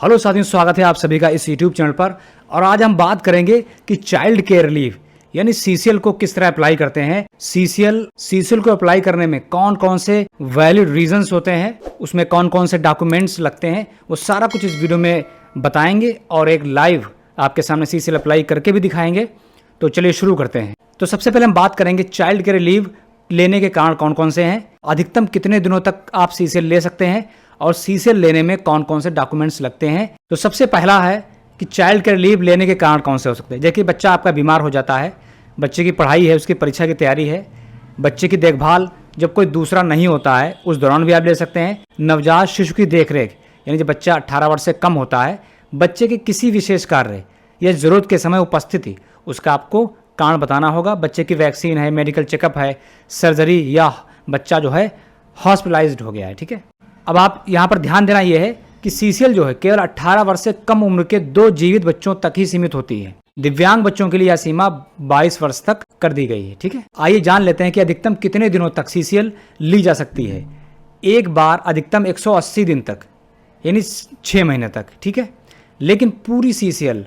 Hello साथियों, स्वागत है आप सभी का इस YouTube चैनल पर। और आज हम बात करेंगे कि चाइल्ड केयर लीव यानी CCL को किस तरह अप्लाई करते हैं। CCL को अप्लाई करने में कौन कौन से वैलिड रीजंस होते हैं, उसमें कौन कौन से डॉक्यूमेंट्स लगते हैं, वो सारा कुछ इस वीडियो में बताएंगे और एक लाइव आपके सामने CCL अप्लाई करके भी दिखाएंगे। तो चलिए शुरू करते हैं। तो सबसे पहले हम बात करेंगे चाइल्ड केयर लीव लेने के कारण कौन कौन से हैं, अधिकतम कितने दिनों तक आप CCL ले सकते हैं और CCL लेने में कौन कौन से डॉक्यूमेंट्स लगते हैं। तो सबसे पहला है कि चाइल्ड केयर लीव लेने के कारण कौन से हो सकते हैं। देखिए, बच्चा आपका बीमार हो जाता है, बच्चे की पढ़ाई है, उसकी परीक्षा की तैयारी है, बच्चे की देखभाल जब कोई दूसरा नहीं होता है उस दौरान भी आप ले सकते हैं। नवजात शिशु की देखरेख यानी जब बच्चा 18 वर्ष से कम होता है, बच्चे के किसी विशेष कार्य या ज़रूरत के समय उपस्थिति, उसका आपको कारण बताना होगा। बच्चे की वैक्सीन है, मेडिकल चेकअप है, सर्जरी, या बच्चा जो है हॉस्पिटलाइज्ड हो गया है। ठीक है, अब आप यहाँ पर ध्यान देना यह है कि CCL जो है केवल 18 वर्ष से कम उम्र के 2 जीवित बच्चों तक ही सीमित होती है। दिव्यांग बच्चों के लिए यह सीमा 22 वर्ष तक कर दी गई है। ठीक है, आइए जान लेते हैं कि अधिकतम कितने दिनों तक CCL ली जा सकती है। एक बार अधिकतम 180 दिन तक यानी 6 महीने तक। ठीक है, लेकिन पूरी CCL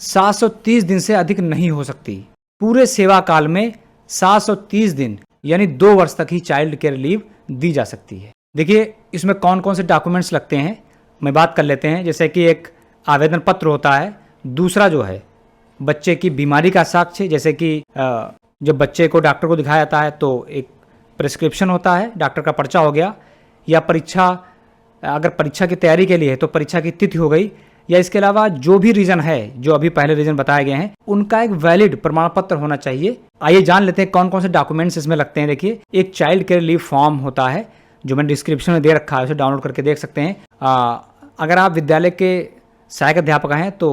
730 दिन से अधिक नहीं हो सकती। पूरे सेवा काल में 730 दिन यानी 2 वर्ष तक ही चाइल्ड केयर लीव दी जा सकती है। देखिए, इसमें कौन कौन से डॉक्यूमेंट्स लगते हैं मैं बात कर लेते हैं। जैसे कि एक आवेदन पत्र होता है, दूसरा जो है बच्चे की बीमारी का साक्ष्य, जैसे कि जब बच्चे को डॉक्टर को दिखाया जाता है तो एक प्रिस्क्रिप्शन होता है, डॉक्टर का पर्चा हो गया, या परीक्षा, अगर परीक्षा की तैयारी के लिए है तो परीक्षा की तिथि हो गई, या इसके अलावा जो भी रीज़न है, जो अभी पहले रीज़न बताए गए हैं, उनका एक वैलिड प्रमाण पत्र होना चाहिए। आइए जान लेते हैं कौन कौन से डॉक्यूमेंट्स इसमें लगते हैं। देखिए, एक चाइल्ड केयर लीव फॉर्म होता है जो मैंने डिस्क्रिप्शन में दे रखा है, उसे डाउनलोड करके देख सकते हैं। अगर आप विद्यालय के सहायक अध्यापक हैं तो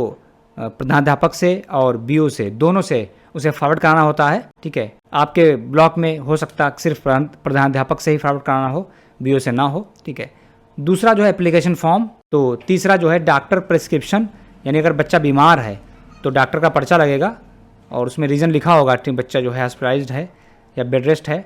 प्रधानाध्यापक से और BO से, दोनों से उसे फॉरवर्ड कराना होता है। ठीक है, आपके ब्लॉक में हो सकता है सिर्फ प्रधानाध्यापक से ही फॉरवर्ड कराना हो, BO से ना हो। ठीक है, दूसरा जो है एप्लीकेशन फॉर्म। तो तीसरा जो है डॉक्टर प्रिस्क्रिप्शन, यानी अगर बच्चा बीमार है तो डॉक्टर का पर्चा लगेगा और उसमें रीज़न लिखा होगा कि बच्चा जो है हॉस्पिटलाइज्ड है या बेड रेस्ट है।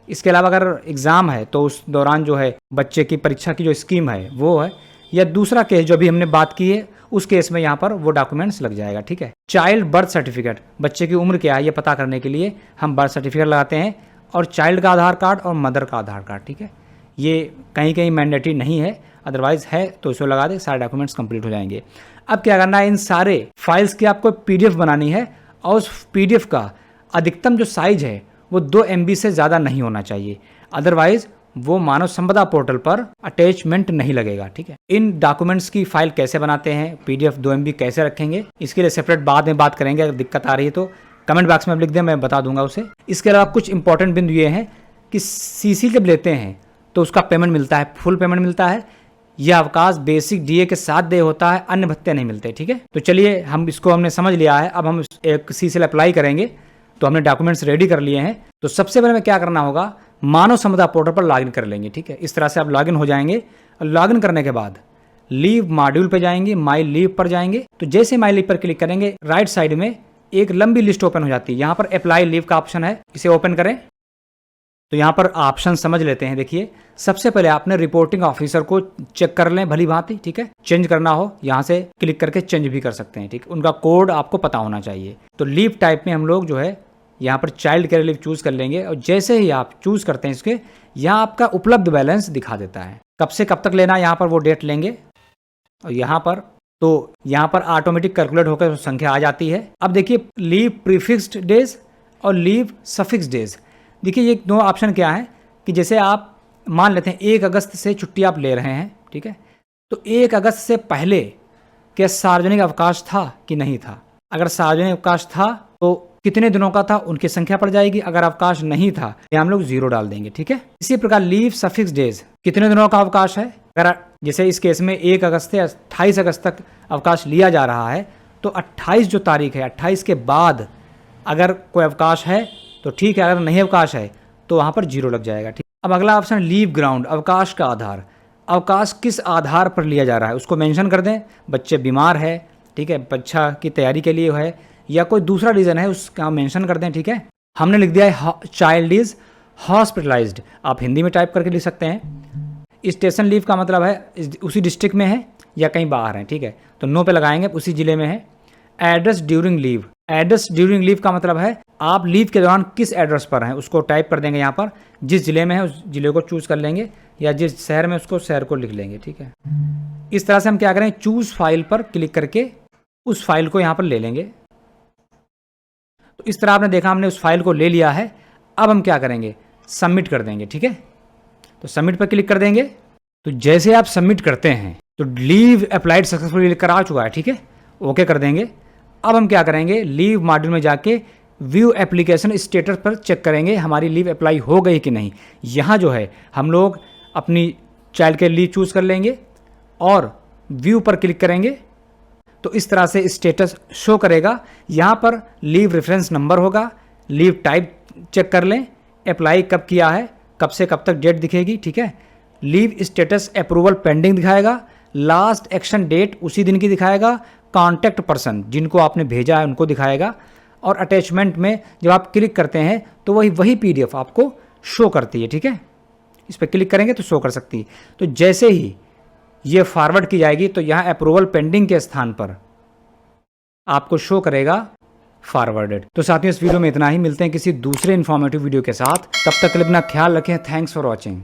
इसके अलावा अगर एग्ज़ाम है तो उस दौरान जो है बच्चे की परीक्षा की जो स्कीम है वो है, या दूसरा केस जो अभी हमने बात की है उस केस में यहाँ पर वो डॉक्यूमेंट्स लग जाएगा। ठीक है, चाइल्ड बर्थ सर्टिफिकेट, बच्चे की उम्र क्या है ये पता करने के लिए हम बर्थ सर्टिफिकेट लगाते हैं, और चाइल्ड का आधार कार्ड और मदर का आधार कार्ड। ठीक है, ये कहीं कहीं मैंडेटरी नहीं है, अदरवाइज है तो इसको लगा दे, सारे डॉक्यूमेंट्स कंप्लीट हो जाएंगे। अब क्या करना है, इन सारे फाइल्स की आपको PDF बनानी है, और उस PDF का अधिकतम जो साइज है वो 2 MB से ज़्यादा नहीं होना चाहिए, अदरवाइज वो मानव संपदा पोर्टल पर अटैचमेंट नहीं लगेगा। ठीक है, इन डॉक्यूमेंट्स की फाइल कैसे बनाते हैं, PDF 2 MB कैसे रखेंगे, इसके लिए सेपरेट बाद में बात करेंगे। अगर दिक्कत आ रही है तो कमेंट बॉक्स में आप लिख दें, मैं बता दूंगा उसे। इसके अलावा कुछ इंपॉर्टेंट बिंदु ये हैं कि CCL जब लेते हैं तो उसका पेमेंट मिलता है, फुल पेमेंट मिलता है। यह अवकाश बेसिक DA के साथ दे होता है, अन्य भत्ते नहीं मिलते। ठीक है, तो चलिए हमने समझ लिया है। अब हम एक CCL अप्लाई करेंगे, तो हमने डॉक्यूमेंट्स रेडी कर लिए हैं। तो सबसे पहले हमें क्या करना होगा, मानव संपदा पोर्टल पर लॉगिन कर लेंगे। ठीक है, इस तरह से आप लॉगिन हो जाएंगे। लॉगिन करने के बाद लीव मॉड्यूल पे जाएंगे, माई लीव पर जाएंगे। तो जैसे माई लीव पर क्लिक करेंगे, राइट साइड में एक लंबी लिस्ट ओपन हो जाती है। यहाँ पर अप्लाई लीव का ऑप्शन है, इसे ओपन करें। तो यहाँ पर ऑप्शन समझ लेते हैं। देखिए, सबसे पहले आपने रिपोर्टिंग ऑफिसर को चेक कर लें भली भांति। ठीक है, चेंज करना हो यहाँ से क्लिक करके चेंज भी कर सकते हैं। ठीक, उनका कोड आपको पता होना चाहिए। तो लीव टाइप में हम लोग जो है यहाँ पर चाइल्ड केयर लीव चूज कर लेंगे, और जैसे ही आप चूज करते हैं इसके, यहाँ आपका उपलब्ध बैलेंस दिखा देता है, कब से कब तक लेना, यहाँ पर वो डेट लेंगे, और यहाँ पर ऑटोमेटिक कैलकुलेट होकर संख्या आ जाती है। अब देखिए, लीव प्रीफिक्स्ड डेज और लीव सफिक्स डेज। देखिए, ये 2 ऑप्शन क्या है कि जैसे आप मान लेते हैं 1 अगस्त से छुट्टी आप ले रहे हैं। ठीक है, तो 1 अगस्त से पहले क्या सार्वजनिक अवकाश था कि नहीं था। अगर सार्वजनिक अवकाश था तो कितने दिनों का था, उनकी संख्या पड़ जाएगी। अगर अवकाश नहीं था तो हम लोग 0 डाल देंगे। ठीक है, इसी प्रकार लीव सफिक्स डेज, कितने दिनों का अवकाश है। अगर जैसे इस केस में 1 अगस्त से 28 अगस्त तक अवकाश लिया जा रहा है, तो 28 जो तारीख है, 28 के बाद अगर कोई अवकाश है तो ठीक है, अगर नहीं अवकाश है तो वहाँ पर 0 लग जाएगा। ठीक, अब अगला ऑप्शन लीव ग्राउंड, अवकाश का आधार। अवकाश किस आधार पर लिया जा रहा है उसको मेंशन कर दें। बच्चे बीमार है, ठीक है, परीक्षा की तैयारी के लिए है, या कोई दूसरा रीज़न है उसका मेंशन कर दें। ठीक है, हमने लिख दिया है चाइल्ड इज हॉस्पिटलाइज्ड, आप हिंदी में टाइप करके लिख सकते हैं। स्टेशन लीव का मतलब है उसी डिस्ट्रिक्ट में है या कहीं बाहर हैं, ठीक है, तो नो पे लगाएंगे, उसी ज़िले में है। Address during leave, address during leave का मतलब है आप लीव के दौरान किस एड्रेस पर हैं उसको टाइप कर देंगे यहाँ पर, जिस ज़िले में है उस ज़िले को चूज़ कर लेंगे, या जिस शहर में उसको शहर को लिख लेंगे, ठीक है। इस तरह से हम क्या करें, चूज़ फाइल पर क्लिक करके उस फाइल को यहाँ पर ले लेंगे। तो इस तरह आपने देखा हमने उस फाइल को ले लिया है। अब हम क्या करेंगे, सबमिट कर देंगे, ठीक है। तो सबमिट पर क्लिक कर देंगे। तो जैसे आप सबमिट करते हैं तो लीव अप्लाइड सक्सेसफुली लिखकर आ चुका है, ठीक है, ओके कर देंगे। अब हम क्या करेंगे, लीव मॉड्यूल में जाके व्यू एप्लीकेशन स्टेटस पर चेक करेंगे हमारी लीव अप्लाई हो गई कि नहीं। यहाँ जो है हम लोग अपनी चाइल्ड के लीव चूज़ कर लेंगे और व्यू पर क्लिक करेंगे तो इस तरह से स्टेटस शो करेगा। यहाँ पर लीव रेफरेंस नंबर होगा, लीव टाइप चेक कर लें, अप्लाई कब किया है, कब से कब तक डेट दिखेगी, ठीक है। लीव स्टेटस अप्रूवल पेंडिंग दिखाएगा, लास्ट एक्शन डेट उसी दिन की दिखाएगा, कॉन्टैक्ट पर्सन जिनको आपने भेजा है उनको दिखाएगा, और अटैचमेंट में जब आप क्लिक करते हैं तो वही PDF आपको शो करती है, ठीक है। इस पर क्लिक करेंगे तो शो कर सकती है। तो जैसे ही ये फॉरवर्ड की जाएगी तो यहाँ अप्रूवल पेंडिंग के स्थान पर आपको शो करेगा फॉरवर्डेड। तो साथियों इस वीडियो में इतना ही, मिलते हैं किसी दूसरे इन्फॉर्मेटिव वीडियो के साथ, तब तक के लिए अपना ख्याल रखें। Thanks for watching.